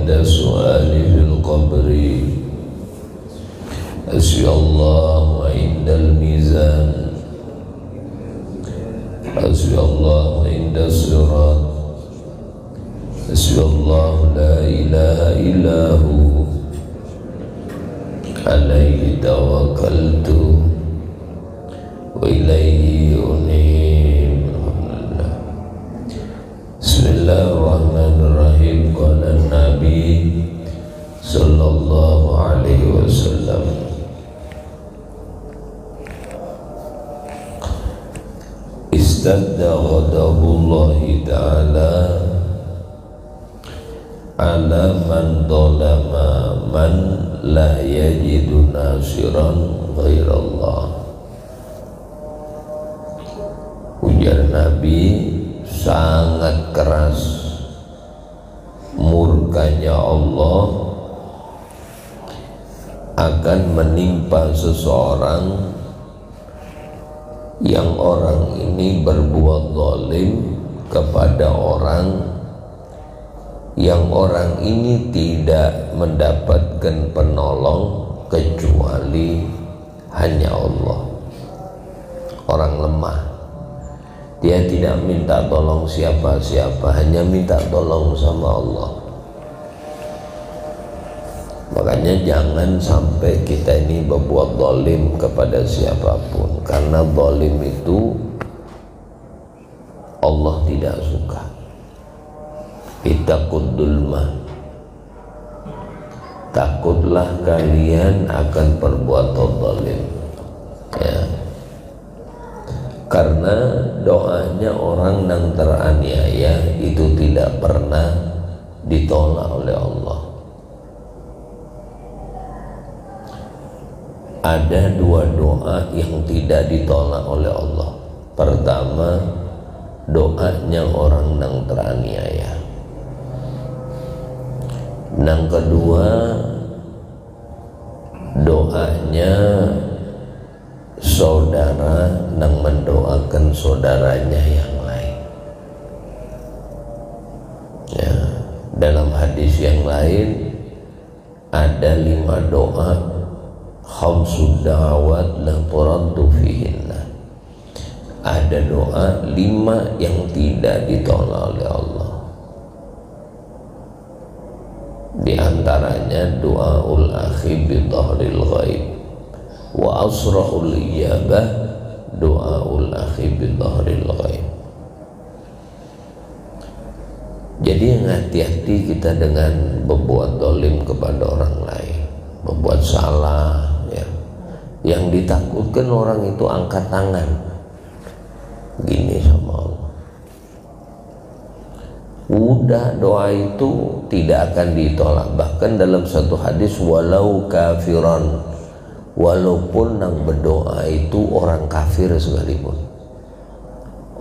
عند السؤال في القبر حسبي الله عند الميزان حسبي الله عند الصراط حسبي الله لا إله إلا هو عليه توكلت وإليه أنيب. بسم الله الرحمن الرحيم. قال النبي صلى الله عليه وسلم istadda ghadabullahi ta'ala ala man dolama man la yajidu nasiran ghairallah. Ujar Nabi, sangat keras murkanya Allah akan menimpa seseorang yang orang ini berbuat zalim kepada orang yang orang ini tidak mendapatkan penolong kecuali hanya Allah. Orang lemah, dia tidak minta tolong siapa-siapa, hanya minta tolong sama Allah. Makanya jangan sampai kita ini berbuat zalim kepada siapapun, karena zalim itu Allah tidak suka. Ittaqud dzulma, takutlah kalian akan perbuatan zalim, ya. Karena doanya orang yang teraniaya itu tidak pernah ditolak oleh Allah. Ada dua doa yang tidak ditolak oleh Allah. Pertama, doanya orang yang teraniaya. Yang kedua, doanya saudara yang mendoakan saudaranya yang lain. Ya, dalam hadis yang lain ada 5 doa, khamsud da'awat la turaddu fihinna. Ada doa 5 yang tidak ditolak oleh Allah. Di antaranya doaul akhi bi dhahril ghaib wa asra'ul ijabah doaul akhi bi dhahril ghaib. Jadi hati-hati kita dengan berbuat zalim kepada orang lain, berbuat salah, ya. Yang ditakutkan orang itu angkat tangan gini sama Allah. Udah, doa itu tidak akan ditolak. Bahkan dalam satu hadis, walau kafiran, walaupun yang berdoa itu orang kafir sekalipun.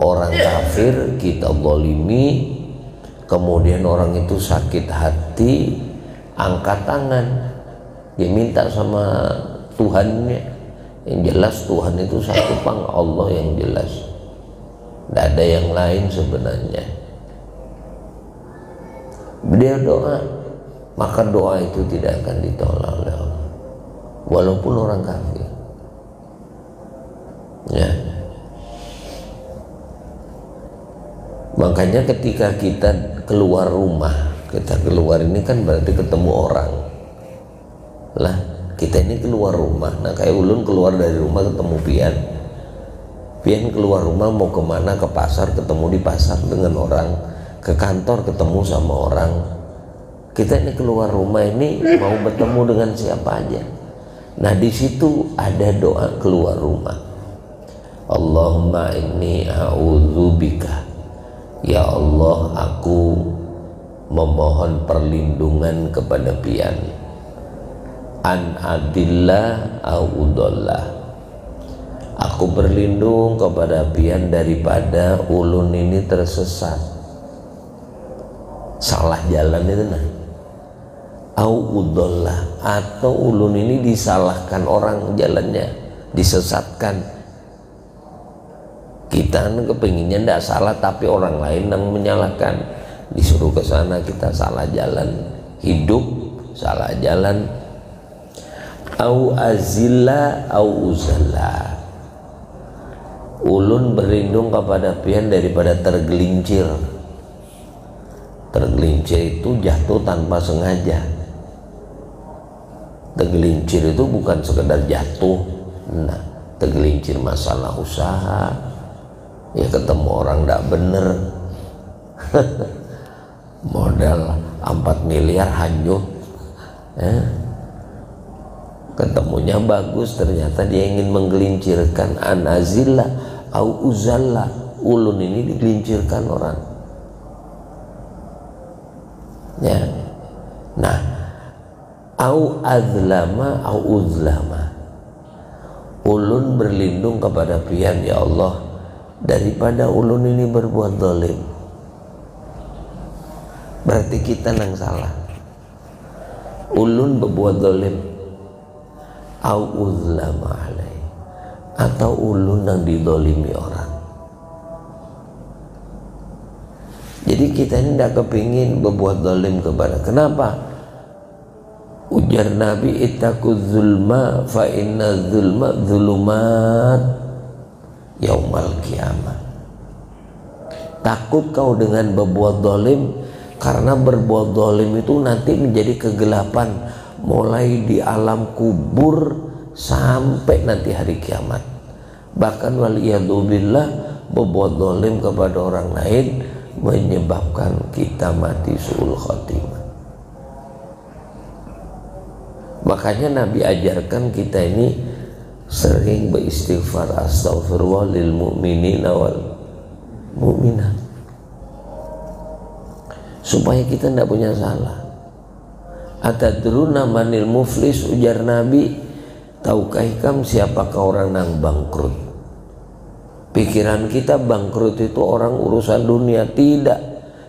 Orang kafir kita zalimi, kemudian orang itu sakit hati, angkat tangan, dia minta sama Tuhannya. Yang jelas Tuhan itu satu pang, Allah yang jelas, tidak ada yang lain sebenarnya. Dia doa, maka doa itu tidak akan ditolak oleh Allah, walaupun orang kafir, ya. Makanya ketika kita keluar rumah, kita keluar ini kan berarti ketemu orang lah. Kita ini keluar rumah, nah kayak ulun keluar dari rumah ketemu Pian, Pian keluar rumah mau kemana, ke pasar ketemu di pasar dengan orang, ke kantor ketemu sama orang. Kita ini keluar rumah ini mau bertemu dengan siapa aja. Nah di situ ada doa keluar rumah. Allahumma inni a'udzubika, ya Allah aku memohon perlindungan kepada Pian, an adillah a'udallah, aku berlindung kepada Pian daripada ulun ini tersesat, salah jalan itu nah. A'udallah, atau ulun ini disalahkan orang jalannya, disesatkan. Kita kepinginnya tidak salah, tapi orang lain yang menyalahkan, disuruh ke sana kita salah jalan, hidup salah jalan. Au azilla au uzalla, ulun berlindung kepada pian daripada tergelincir. Tergelincir itu jatuh tanpa sengaja. Tergelincir itu bukan sekedar jatuh. Nah, tergelincir masalah usaha, ya ketemu orang tidak bener, modal 4 miliar hanyut, ketemunya bagus, ternyata dia ingin menggelincirkan. Anazilla au uzalla, ulun ini digelincirkan orang, ya. Nah, au azlama au uzlama, ulun berlindung kepada pian ya Allah daripada ulun ini berbuat zalim. Berarti kita nang salah, ulun berbuat zalim, au uzlama alai, atau ulun yang didolimi orang. Jadi kita ini tidak kepingin berbuat zalim kepada. Kenapa? Ujar Nabi, ittaquz zulma fa inna zulma zulumat yaumal kiamah. Takut kau dengan berbuat zalim, karena berbuat zalim itu nanti menjadi kegelapan mulai di alam kubur sampai nanti hari kiamat. Bahkan waliyadzubillah, berbuat zalim kepada orang lain menyebabkan kita mati su'ul khotimah. Makanya Nabi ajarkan kita ini sering beristighfar, astaghfirullah lil mu'minina wal mu'minat, supaya kita tidak punya salah. Atadruna manil muflis, ujar Nabi, tahukah ikam siapakah orang yang bangkrut? Pikiran kita bangkrut itu orang urusan dunia. Tidak,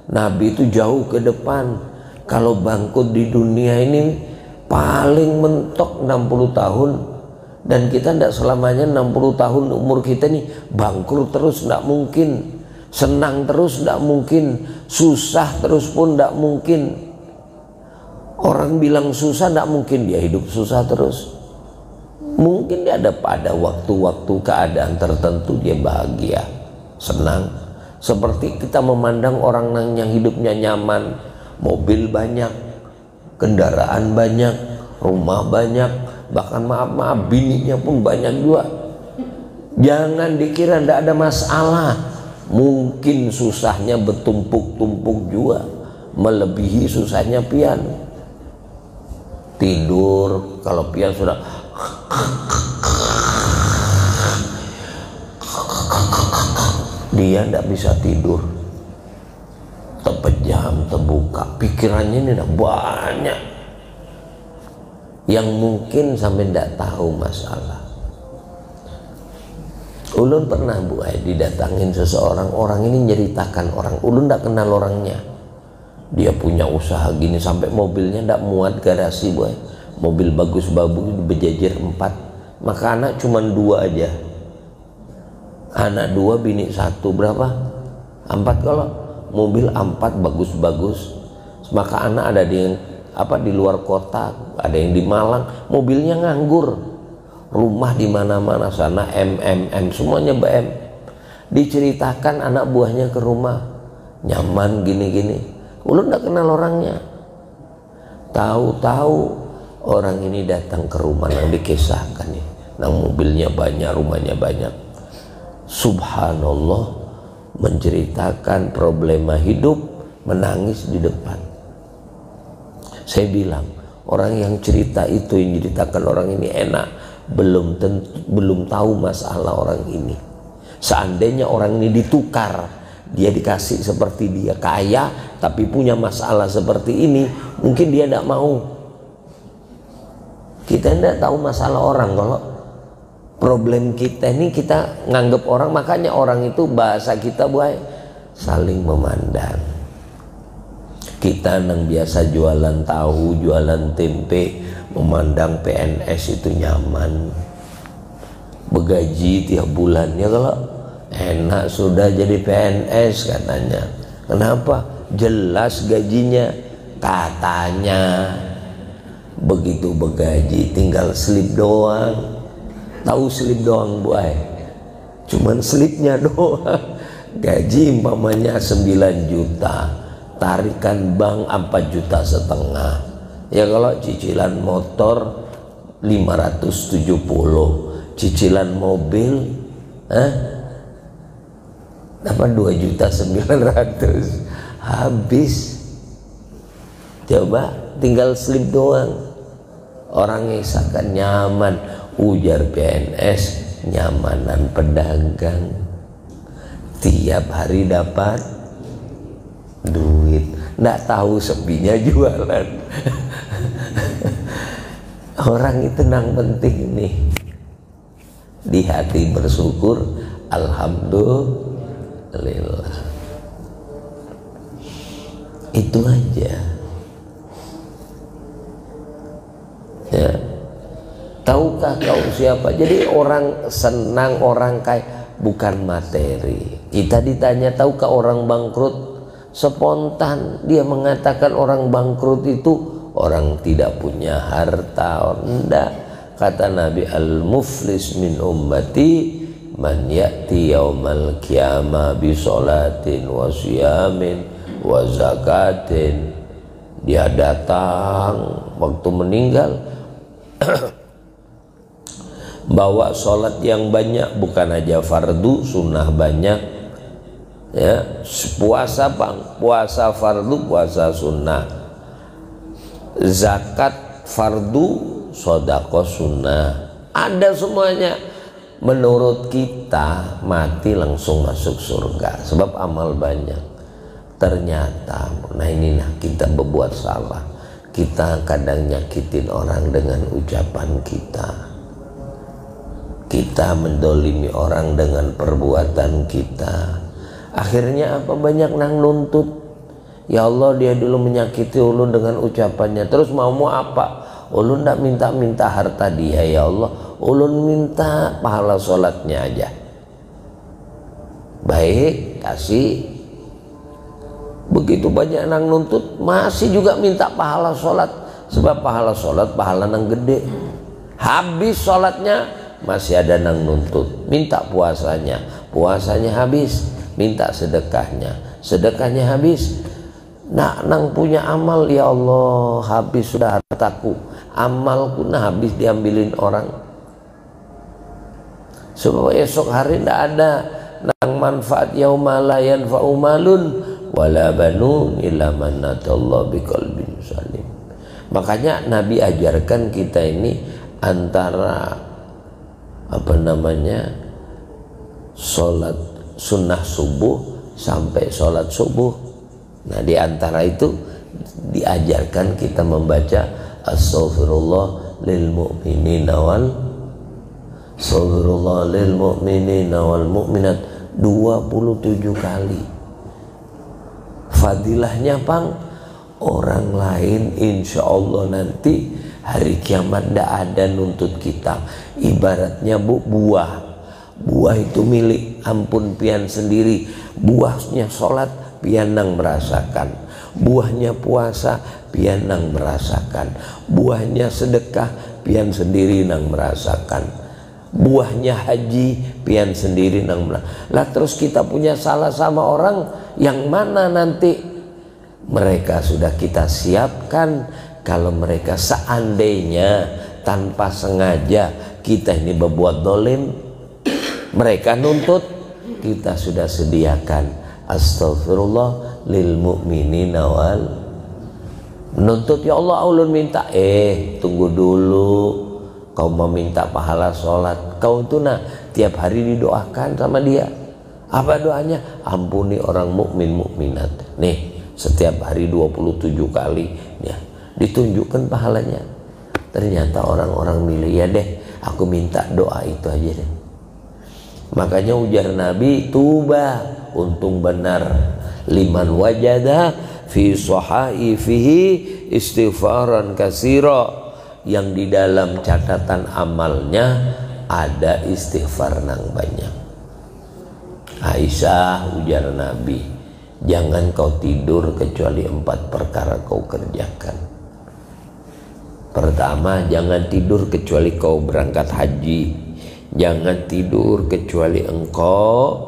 Nabi itu jauh ke depan. Kalau bangkrut di dunia ini paling mentok 60 tahun, dan kita tidak selamanya 60 tahun umur kita nih bangkrut terus, tidak mungkin. Senang terus tidak mungkin, susah terus pun tidak mungkin. Orang bilang susah tidak mungkin dia hidup susah terus. Mungkin dia ada pada waktu-waktu keadaan tertentu dia bahagia, senang. Seperti kita memandang orang yang hidupnya nyaman, mobil banyak, kendaraan banyak, rumah banyak, bahkan maaf bininya pun banyak juga. Jangan dikira tidak ada masalah. Mungkin susahnya bertumpuk-tumpuk juga, melebihi susahnya pian. Tidur, kalau pian sudah dia tidak bisa tidur, terpejam, terbuka, pikirannya ini udah banyak yang mungkin sampai tidak tahu masalah. Ulun pernah didatangin seseorang, orang ini nyeritakan orang, ulun tidak kenal orangnya. Dia punya usaha gini, sampai mobilnya tidak muat garasi, mobil bagus-bagus berjejer 4, maka anak cuma 2 aja, anak 2 bini 1, berapa? 4. Kalau mobil 4 bagus-bagus, maka anak ada di luar kota, ada yang di Malang, mobilnya nganggur, rumah di mana-mana sana MMM, semuanya BM. Diceritakan anak buahnya ke rumah, nyaman gini-gini. Ulun tidak kenal orangnya. Tahu-tahu orang ini datang ke rumah yang dikisahkan nih, nang mobilnya banyak, rumahnya banyak. Subhanallah, menceritakan problema hidup, menangis di depan. Saya bilang, orang yang cerita itu, yang ceritakan orang ini enak, belum tahu masalah orang ini. Seandainya orang ini ditukar, dia dikasih seperti dia kaya tapi punya masalah seperti ini, mungkin dia tidak mau. Kita tidak tahu masalah orang. Kalau problem kita ini kita nganggap orang, makanya orang itu bahasa kita saling memandang. Kita yang biasa jualan tahu, jualan tempe, memandang PNS itu nyaman, begaji tiap bulannya. Kalau enak sudah jadi PNS katanya. Kenapa? Jelas gajinya, Katanya begitu begaji tinggal slip doang. Tahu slip doang Bu Ai? Cuman slipnya doang. Gaji umpamanya 9 juta, tarikan bank 4,5 juta. Ya kalau cicilan motor 570, cicilan mobil dapat 2,9 juta, habis. Coba tinggal slip doang. Orang ngisahkan nyaman, ujar PNS, nyamanan pedagang. Tiap hari dapat duit, nggak tahu sepinya jualan. Orang itu yang penting nih, di hati bersyukur, alhamdulillah. Itu aja. Ya. Tahukah kau siapa? Jadi orang senang, orang kaya bukan materi. Kita ditanya tahukah orang bangkrut, spontan dia mengatakan orang bangkrut itu orang tidak punya harta. Enggak, kata Nabi, al-muflis min ummati man ya'ti yaumal qiyamah bi sholatin wa siyamin wa zakatin. Dia datang waktu meninggal bawa sholat yang banyak, bukan aja fardu, sunnah banyak, ya, puasa bang, puasa fardu, puasa sunnah, zakat fardu, sodako sunnah, ada semuanya. Menurut kita mati langsung masuk surga sebab amal banyak. Ternyata, nah ini kita berbuat salah. Kita kadang nyakitin orang dengan ucapan kita. Kita mendolimi orang dengan perbuatan kita. Akhirnya apa? Banyak nang nuntut. Ya Allah, dia dulu menyakiti ulun dengan ucapannya. Terus mau apa? Ulun ndak minta harta dia, ya Allah. Ulun minta pahala sholatnya aja. Baik, kasih. Begitu banyak nang nuntut, masih juga minta pahala sholat. Sebab pahala sholat pahala nang gede. Habis sholatnya masih ada nang nuntut, minta puasanya, puasanya habis, minta sedekahnya, sedekahnya habis. Nah, nang punya amal, ya Allah, habis sudah hartaku, amalku nah habis diambilin orang. Sebab esok hari tidak ada nang manfaat yauma la yanfa'u malun wala banun illa man atallahu biqalbin salim. Makanya Nabi ajarkan kita ini antara sholat sunnah subuh sampai sholat subuh. Nah, di antara itu diajarkan kita membaca astaghfirullah lil mu'minina wal astaghfirullah lil mu'minina wal mu'minat 27 kali. Fadilahnya bang, orang lain insya Allah nanti hari kiamat tidak ada nuntut kita. Ibaratnya buah itu milik ampun pian sendiri. Buahnya sholat pian nang merasakan, buahnya puasa pian nang merasakan, buahnya sedekah pian sendiri nang merasakan, buahnya haji pian sendiri nang merasakan. Lah terus kita punya salah sama orang yang mana nanti mereka sudah kita siapkan. Kalau mereka seandainya tanpa sengaja kita ini berbuat dolim, mereka nuntut, kita sudah sediakan astaghfirullah lil mu'minina wal nuntut. Ya Allah, ulun minta, tunggu dulu, kau mau minta pahala sholat, kau tuh tiap hari didoakan sama dia. Apa doanya? Ampuni orang mukmin mukminat. Nih, setiap hari 27 kali ya, ditunjukkan pahalanya. Ternyata orang-orang milih, ya deh, aku minta doa itu aja deh. Makanya ujar Nabi, tuba, untung benar, liman wajada fi sahaifihi istighfaran katsira, yang di dalam catatan amalnya ada istighfar nang banyak. Aisyah, ujar Nabi, jangan kau tidur kecuali 4 perkara kau kerjakan. Pertama, jangan tidur kecuali kau berangkat haji. Jangan tidur kecuali engkau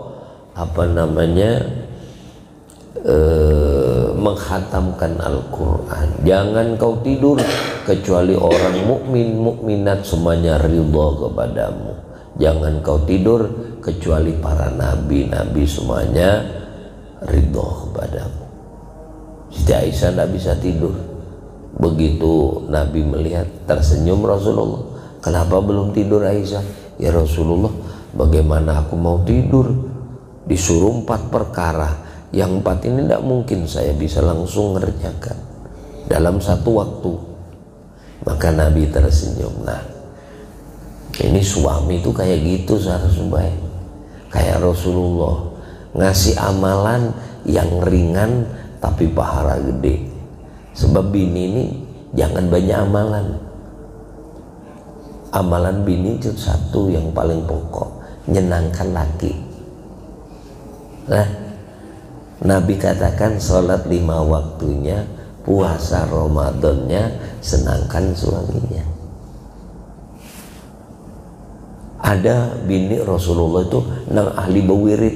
menghatamkan Al-Quran. Jangan kau tidur kecuali orang mukmin mukminat semuanya ridha kepadamu. Jangan kau tidur kecuali para nabi semuanya ridha kepadamu. Siti Aisyah tidak bisa tidur. Begitu Nabi melihat, tersenyum Rasulullah. Kenapa belum tidur Aisyah? Ya Rasulullah, bagaimana aku mau tidur? Disuruh 4 perkara. Yang 4 ini tidak mungkin saya bisa langsung mengerjakan dalam satu waktu. Maka Nabi tersenyum. Nah, ini suami itu kayak gitu seharusnya, kayak Rasulullah, ngasih amalan yang ringan tapi pahala gede. Sebab bini ini jangan banyak amalan. Amalan bini itu satu yang paling pokok, nyenangkan laki. Nah, Nabi katakan sholat 5 waktunya, puasa Ramadannya, senangkan suaminya. Ada bini Rasulullah itu nang ahli bewirid.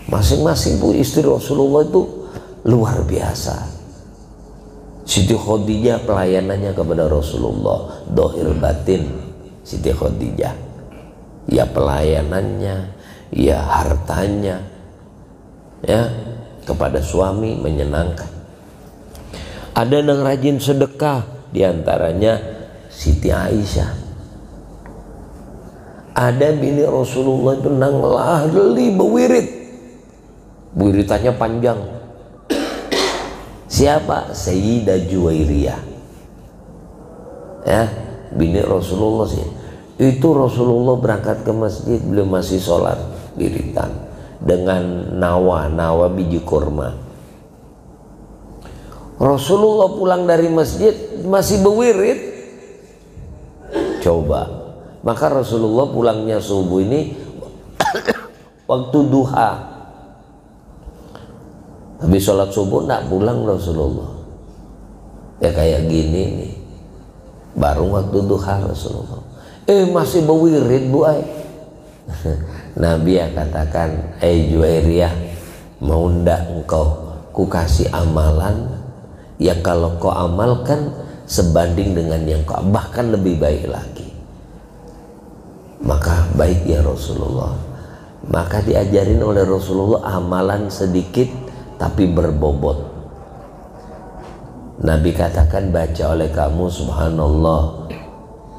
Masing-masing bu istri Rasulullah itu luar biasa. Siti Khadijah pelayanannya kepada Rasulullah dohir batin. Siti Khadijah, ya pelayanannya, ya hartanya, ya kepada suami menyenangkan. Ada yang rajin sedekah, diantaranya Siti Aisyah. Ada bini Rasulullah itu nang lahli bewirid, wiritannya panjang. Siapa? Sayyidah Juwairiyah, ya bini Rasulullah sih. Itu Rasulullah berangkat ke masjid, beliau masih sholat wiritan dengan nawa biji kurma. Rasulullah pulang dari masjid masih bewirid. Coba, maka Rasulullah pulangnya subuh ini waktu duha. Habis sholat subuh nak pulang Rasulullah. Ya kayak gini nih, baru waktu duha Rasulullah. Masih bewirid bu ay. Nabi ya katakan, Juwairiyah, mau ndak engkau ku kasih amalan yang kalau kau amalkan sebanding dengan yang kau, bahkan lebih baik lagi. Maka baik ya Rasulullah. Maka diajarin oleh Rasulullah amalan sedikit tapi berbobot. Nabi katakan, baca oleh kamu subhanallah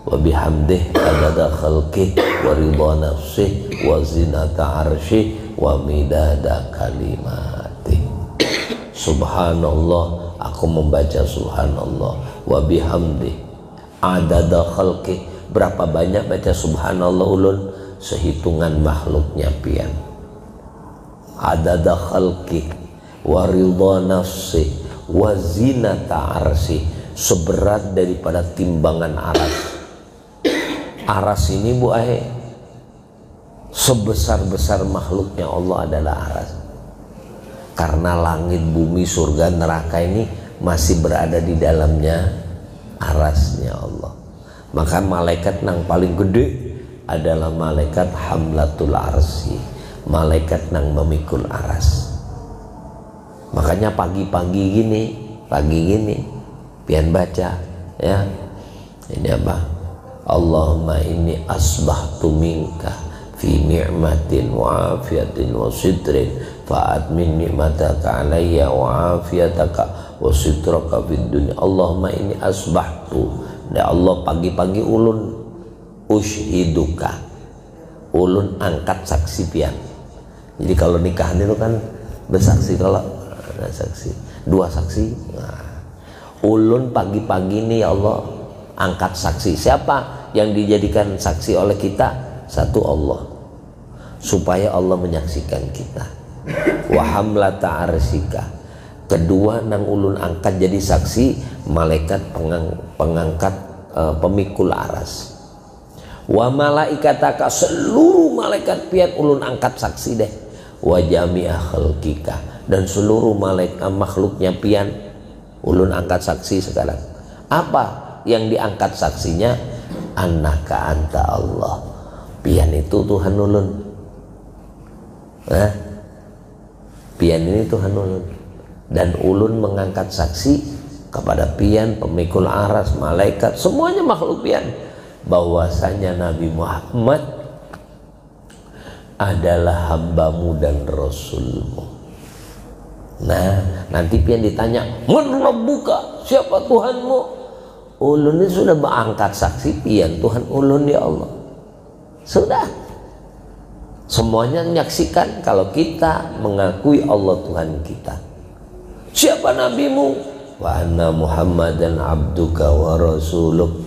wa bihamdih adada khalqih wa ridha nafsih wa zinata arsyih wa midada kalimatih. Subhanallah, aku membaca subhanallah, wa bihamdih adada khalqih, berapa banyak baca subhanallah ulun, sehitungan makhluknya pian. Adada khalqih wa ridha nafsi wa zinata arsi, seberat daripada timbangan aras. Aras ini bu ahe, sebesar-besar makhluknya Allah adalah aras. Karena langit, bumi, surga, neraka ini masih berada di dalamnya arasnya Allah. Maka malaikat nang paling gede adalah malaikat hamlatul arsi, malaikat nang memikul aras. Makanya pagi gini pian baca ya, ini apa? Allahumma inni asbahtu minka fi ni'matin wa afiyatin wa sidrin fa'at min ni'mataka alayya wa afiyataka wa sidraka fid dunya. Allahumma inni asbahtu, ya Allah, pagi-pagi ulun ushiduka, ulun angkat saksi pian. Jadi kalau nikahan itu kan bersaksi, kalau ada saksi, 2 saksi. Nah, ulun pagi-pagi ini ya Allah angkat saksi. Siapa yang dijadikan saksi oleh kita? Satu, Allah, supaya Allah menyaksikan kita. Wa hamlata arsika, kedua nang ulun angkat jadi saksi malaikat pengangkat pemikul aras. Wa malaikataka, seluruh malaikat pian ulun angkat saksi deh. wa jami'a khalqika, dan seluruh malaikat makhluknya pian. Ulun angkat saksi sekarang. Apa yang diangkat saksinya? Annaka anta Allah. Pian itu Tuhan ulun. Pian ini Tuhan ulun. Dan ulun mengangkat saksi kepada pian, pemikul aras, malaikat, semuanya makhluk pian, bahwasanya Nabi Muhammad adalah hambamu dan rasulmu. Nah, nanti pian ditanya, man rabbuka, siapa Tuhanmu? Ulun ini sudah mengangkat saksi pian Tuhan ulun ya Allah. Sudah. Semuanya menyaksikan kalau kita mengakui Allah Tuhan kita. Siapa nabimu? Wa anna Muhammadan abduka wa rasuluk.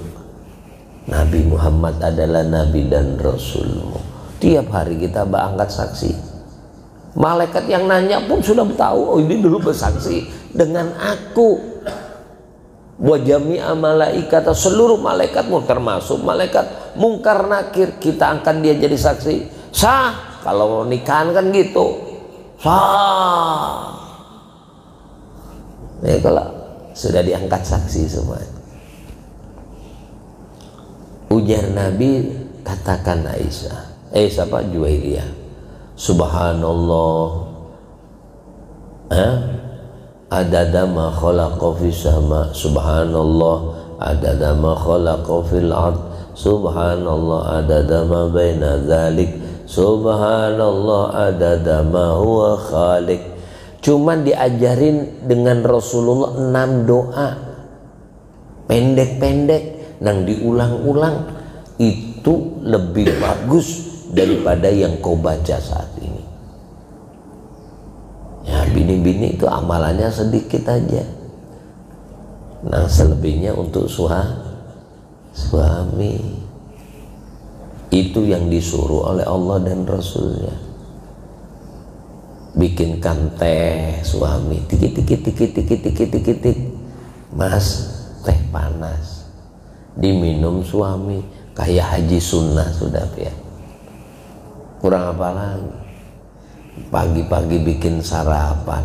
Nabi Muhammad adalah nabi dan rasulmu. Tiap hari kita berangkat saksi. Malaikat yang nanya pun sudah tahu, oh ini dulu bersaksi dengan aku. Wa jami'a malaikata, seluruh malaikatmu termasuk malaikat mungkar nakir, kita angkat dia jadi saksi. Sah, kalau nikahan kan gitu. Sah. Ya, kalau sudah diangkat saksi semua. Ujar Nabi, katakan Aisyah, siapa? Juwairiyah. Subhanallah, adada ma khalaqa fis sama, subhanallah adada ma khalaqa fil ard, subhanallah adada ma baina dzalik, subhanallah adada ma huwa khaliq. Cuman diajarin dengan Rasulullah 6 doa pendek-pendek yang diulang-ulang, itu lebih bagus daripada yang kau baca saat ini. Ya, bini-bini itu amalannya sedikit aja. Nah, selebihnya untuk suami. Itu yang disuruh oleh Allah dan Rasulnya. Bikinkan teh suami, tikit. Mas, teh panas. Diminum suami, kayak haji sunnah sudah ya. Kurang apa lagi? Pagi-pagi bikin sarapan,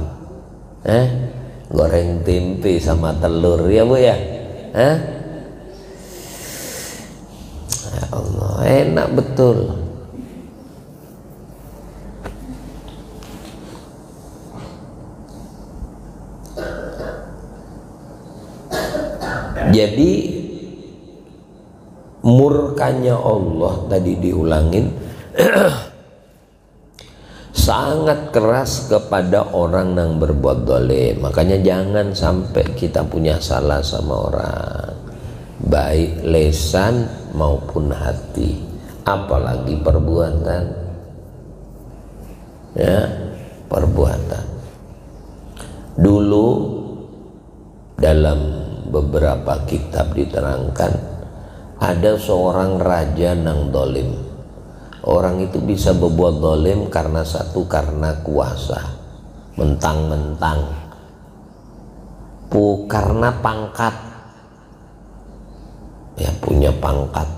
goreng tempe sama telur ya Bu ya, ya Allah, enak betul. Jadi murkanya Allah tadi diulangin sangat keras kepada orang yang berbuat dolim. Makanya jangan sampai kita punya salah sama orang, baik lesan maupun hati, apalagi perbuatan. Ya, perbuatan. Dulu dalam beberapa kitab diterangkan ada seorang raja yang dolim. Orang itu bisa berbuat dolim karena satu, karena kuasa, mentang-mentang, karena pangkat, ya punya pangkat.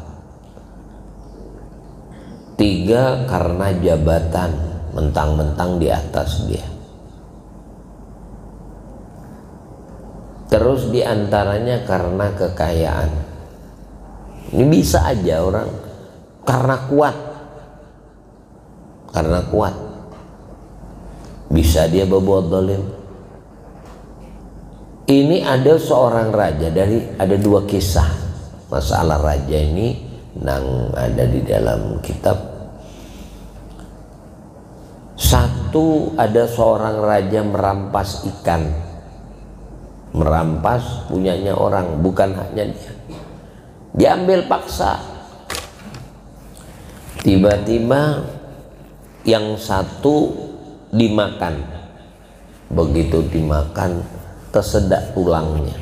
3, karena jabatan, mentang-mentang di atas dia. Terus diantaranya karena kekayaan. Ini bisa aja orang karena kuat. Karena kuat bisa dia berbuat zalim. Ini ada seorang raja, ada 2 kisah masalah raja ini yang ada di dalam kitab. Satu, ada seorang raja merampas ikan, merampas punyanya orang, bukan haknya dia, diambil paksa. Tiba-tiba yang satu dimakan, begitu dimakan kesedak tulangnya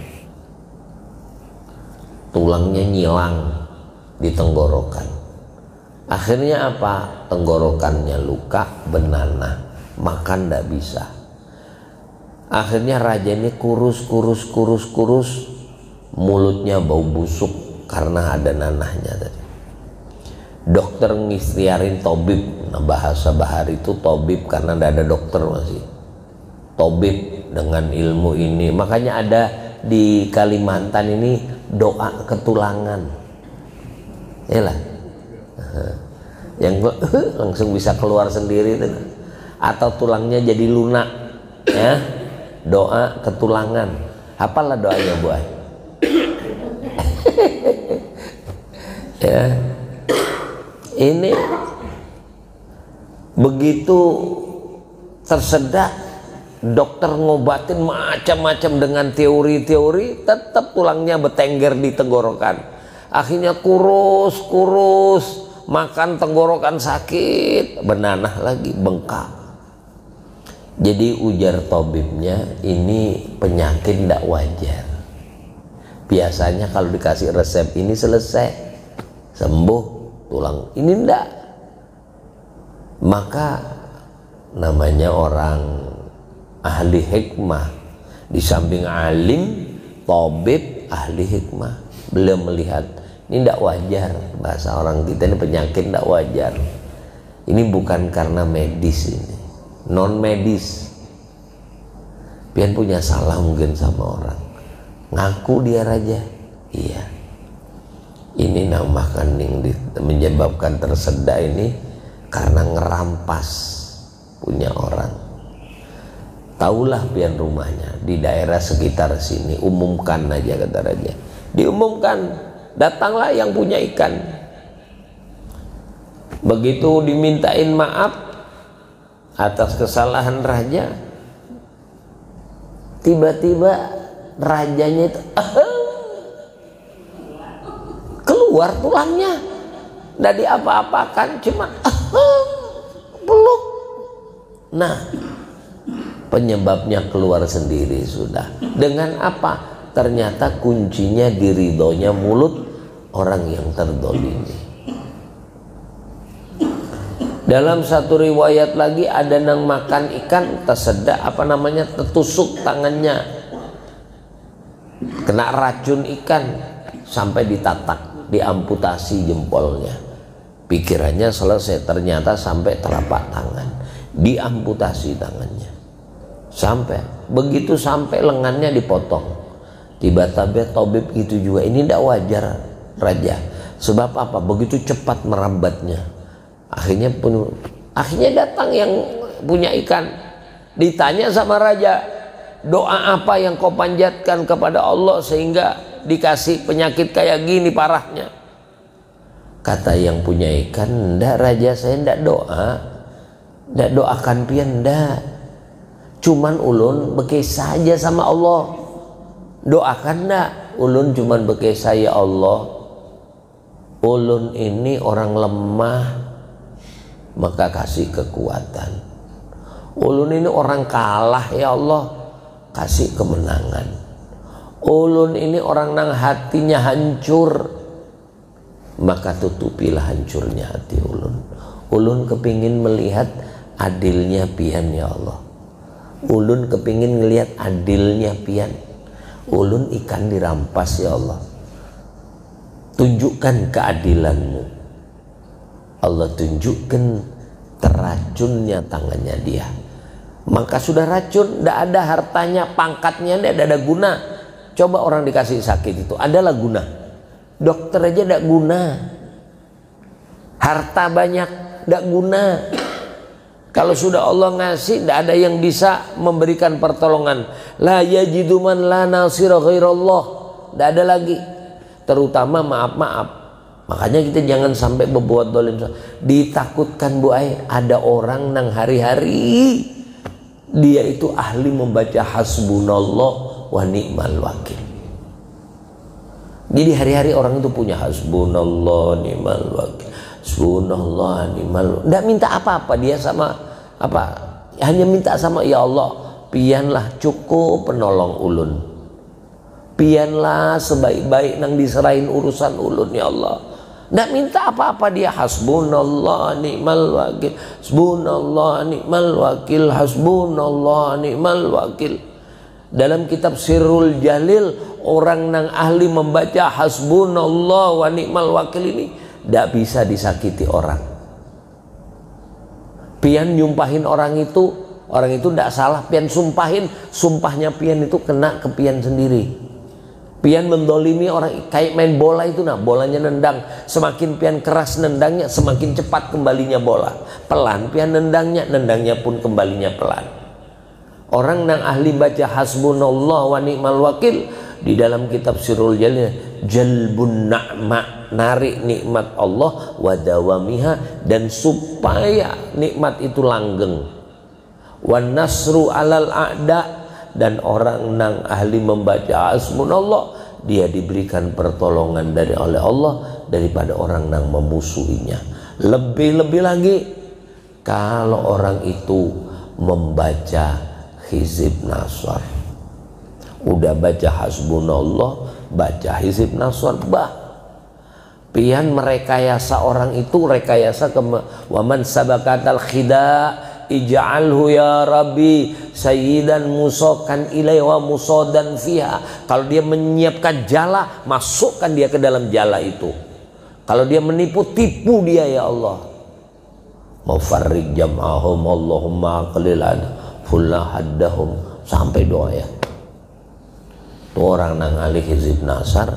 nyilang di tenggorokan. Akhirnya apa? Tenggorokannya luka, benanah, makan tidak bisa. Akhirnya raja ini kurus, mulutnya bau busuk karena ada nanahnya tadi. Dokter ngistiarin tabib, Nah, bahasa bahari itu tobib karena tidak ada dokter masih. Tobib dengan ilmu ini. Makanya ada di Kalimantan ini doa ketulangan. Yalah. Yang langsung bisa keluar sendiri itu. Atau tulangnya jadi lunak, ya. Doa ketulangan. Hafalah doanya, Bu. Ya. Ini begitu tersedak, dokter ngobatin macam-macam dengan teori-teori, tetap tulangnya bertengger di tenggorokan. Akhirnya kurus, makan tenggorokan sakit, benanah lagi, bengkak. Jadi ujar tabibnya, ini penyakit tidak wajar. Biasanya kalau dikasih resep ini selesai, sembuh tulang, ini enggak. Maka namanya orang ahli hikmah, di samping alim, tabib, ahli hikmah. Beliau melihat ini tidak wajar, bahasa orang kita ini penyakit tidak wajar. Ini bukan karena medis, ini non medis. Pian punya salah mungkin sama orang, ngaku dia raja, iya. Ini namakan yang menyebabkan tersedak ini karena ngerampas punya orang. Taulah pian rumahnya di daerah sekitar sini, umumkan aja, kata raja. Diumumkan, datanglah yang punya ikan. Begitu dimintain maaf atas kesalahan raja, tiba-tiba rajanya itu keluar tulangnya, tidak diapa-apakan, cuma peluk. Nah, penyebabnya keluar sendiri sudah. Dengan apa? Ternyata kuncinya di ridhonya mulut orang yang terdolimi. Dalam satu riwayat lagi ada nang makan ikan tersedak, apa namanya, tertusuk tangannya, kena racun ikan sampai ditatak, diamputasi jempolnya. Pikirannya selesai, ternyata sampai telapak tangan diamputasi tangannya, sampai begitu sampai lengannya dipotong. Tiba-tiba tabib itu juga, ini tidak wajar raja. Sebab apa? Begitu cepat merambatnya. Akhirnya datang yang punya ikan, ditanya sama raja, doa apa yang kau panjatkan kepada Allah sehingga dikasih penyakit kayak gini parahnya? Kata yang punya ikan, ndak raja, saya ndak doa, ndak doakan pian, ndak. Cuman ulun bekisah saja sama Allah. Doakan ndak? Ulun cuman bekisah, ya Allah, ulun ini orang lemah, maka kasih kekuatan. Ulun ini orang kalah, ya Allah, kasih kemenangan. Ulun ini orang nang hatinya hancur, maka tutupilah hancurnya hati ulun. Ulun kepingin melihat adilnya pian, ya Allah. Ulun kepingin ngelihat adilnya pian. Ulun ikan dirampas, ya Allah, tunjukkan keadilanmu. Allah tunjukkan teracunnya tangannya dia, maka sudah racun, tidak ada hartanya, pangkatnya tidak ada guna. Coba orang dikasih sakit itu adalah guna, dokter aja tidak guna, harta banyak tidak guna. Kalau sudah Allah ngasih, tidak ada yang bisa memberikan pertolongan. La yajidu man la nasira ghairallah, tidak ada lagi. Terutama maaf-maaf, makanya kita jangan sampai berbuat dolim. Ditakutkan, Bu Ai, ada orang nang hari-hari dia itu ahli membaca hasbunallah wa ni'mal wakil. Jadi hari-hari orang itu punya hasbunallah ni'mal wakil, hasbunallah ni'mal wakil. Tidak minta apa-apa dia sama apa, hanya minta sama, ya Allah, pianlah cukup penolong ulun, pianlah sebaik-baik nang diserahin urusan ulun, ya Allah. Tidak minta apa-apa dia, hasbunallah ni'mal wakil, hasbunallah ni'mal wakil, hasbunallah ni'mal wakil. Dalam kitab Sirrul Jalil, orang nang ahli membaca hasbunallah wa ni'mal wakil ini tidak bisa disakiti orang. Pian nyumpahin orang itu tidak salah, pian sumpahin, sumpahnya pian itu kena ke pian sendiri. Pian mendolimi orang, kayak main bola itu, nah bolanya nendang, semakin pian keras nendangnya semakin cepat kembalinya bola. Pelan pian nendangnya pun kembalinya pelan. Orang nang ahli baca hasbunallah wa ni'mal wakil di dalam kitab Sirrul Jalil, jalbun na'ma, narik nikmat Allah, wa dawamiha, dan supaya nikmat itu langgeng, wan nasru alal a'da, dan orang nang ahli membaca hasbunallah dia diberikan pertolongan oleh Allah daripada orang nang memusuhinya. Lebih-lebih lagi kalau orang itu membaca hizib nasr, udah baca hasbunallah, baca hizib nasr, pian merekayasa orang itu, rekayasa ke waman sabakatal khida ij'alhu ya rabbi sayyidan musokan ilai wa musodan fiha. Kalau dia menyiapkan jala, masukkan dia ke dalam jala itu. Kalau dia menipu, tipu dia ya Allah. Mufarrig jam'ahum Allahumma qalilan fullahaddahum, sampai doa ya. Itu orang nang alih hizib nasar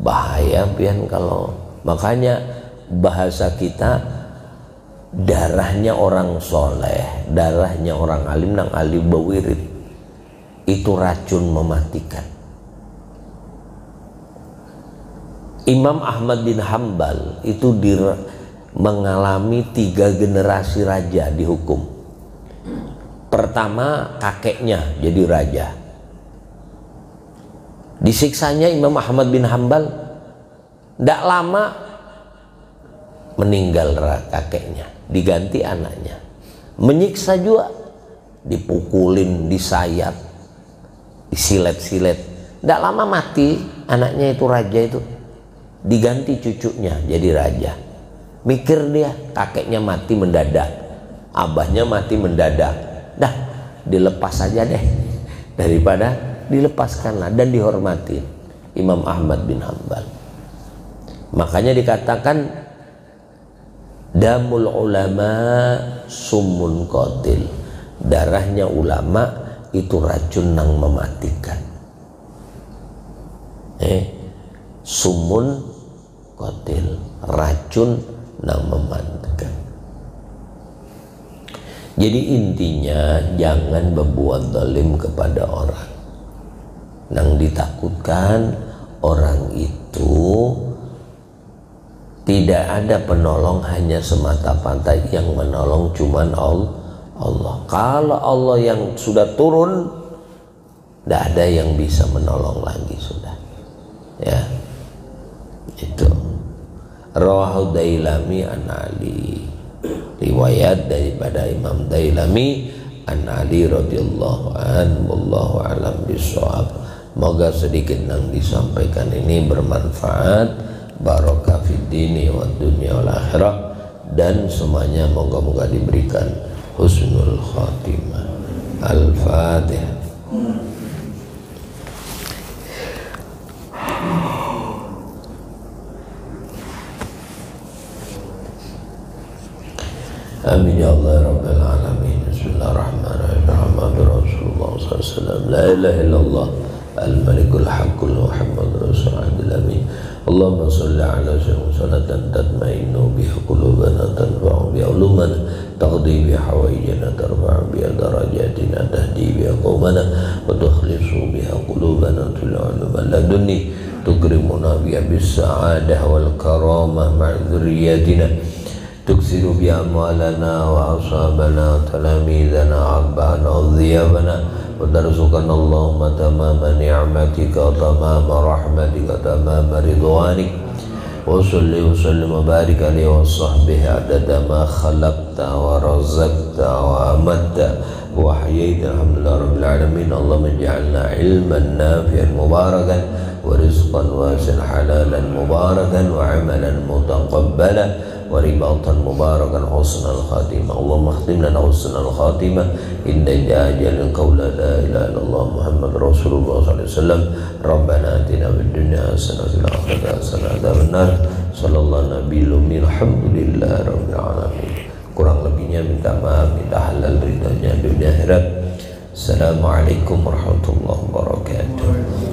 bahaya pian. Kalau makanya bahasa kita, darahnya orang soleh, darahnya orang alim nang alim bawirid, itu racun mematikan. Imam Ahmad bin Hambal itu mengalami 3 generasi raja dihukum. Pertama kakeknya jadi raja, disiksanya Imam Ahmad bin Hambal, tidak lama meninggal kakeknya, diganti anaknya. Menyiksa juga, dipukulin, disayat, disilet-silet. Tidak lama mati anaknya itu, raja itu, diganti cucunya jadi raja. Mikir dia, kakeknya mati mendadak, abahnya mati mendadak, dah dilepas saja deh, daripada dilepaskanlah dan dihormati Imam Ahmad bin Hambal. Makanya dikatakan damul ulama summun qatil, darahnya ulama itu racun nang mematikan. Summun qatil, racun nang mematikan. Jadi intinya jangan berbuat zalim kepada orang. Nang ditakutkan orang itu tidak ada penolong, hanya semata-mata yang menolong cuman Allah. Kalau Allah yang sudah turun, tidak ada yang bisa menolong lagi sudah. Ya, itu. Rawahu Dailami an Ali, riwayat daripada Imam Dailami an Ali radhiyallahu an, wallahu alam bishawab. Moga sedikit yang disampaikan ini bermanfaat, barokah fid dini wa dunya wal akhirah, dan semuanya moga-moga diberikan husnul khatimah. Al-Fatihah. Amin ya Allah Rabbil Alamin. Bismillahirrahmanirrahim. Muhammadur Rasulullah sallallahu alaihi wasallam. La ilaha illallah al-malikul haqqul Muhammadur Rasulul amin. Allahumma salli ala sayyidina salatan tatma'innu biha qulubana, tanfa'u biha ulumana, taqdi biha hawaijana, tarfa'u biha darajatina, tahdi biha qawmana, wa tukhlisu biha qulubana til uluma ladunni, tukrimuna biha bis sa'adah wal karamah ma'a dhurriyyatina, tuksiru bi amwalana wa ashabana talamidana abbana wa dhiyabana, wa tarzuqana Allahumma tamama ni'matika wa tamama rahmatika tamama ridwanik, wa salli wa sallim wa barik alaihi wa sahbihi adada ma khalaqta wa razaqta wa amatta wa ahyaita. Alhamdulillah rabbil alamin. Allahumma ij'alna ilman nafi'an mubarakan wa rizqan wasi'an halalan mubarakan wa amalan mutaqabbalan ورباطا مباركا حسن الخاتمة. اللهم اختم لنا حسن الخاتمة إن جاء قول لا إله إلا الله محمد رسول الله صلى الله عليه وسلم. ربنا آتنا في الدنيا حسنة وفي الآخرة حسنة وقنا عذاب النار. صلى الله على النبي الأمي. الحمد لله رب العالمين. kurang lebihnya minta maaf, minta halal ridhonya dunia akhirat. Assalamualaikum warahmatullahi wabarakatuh.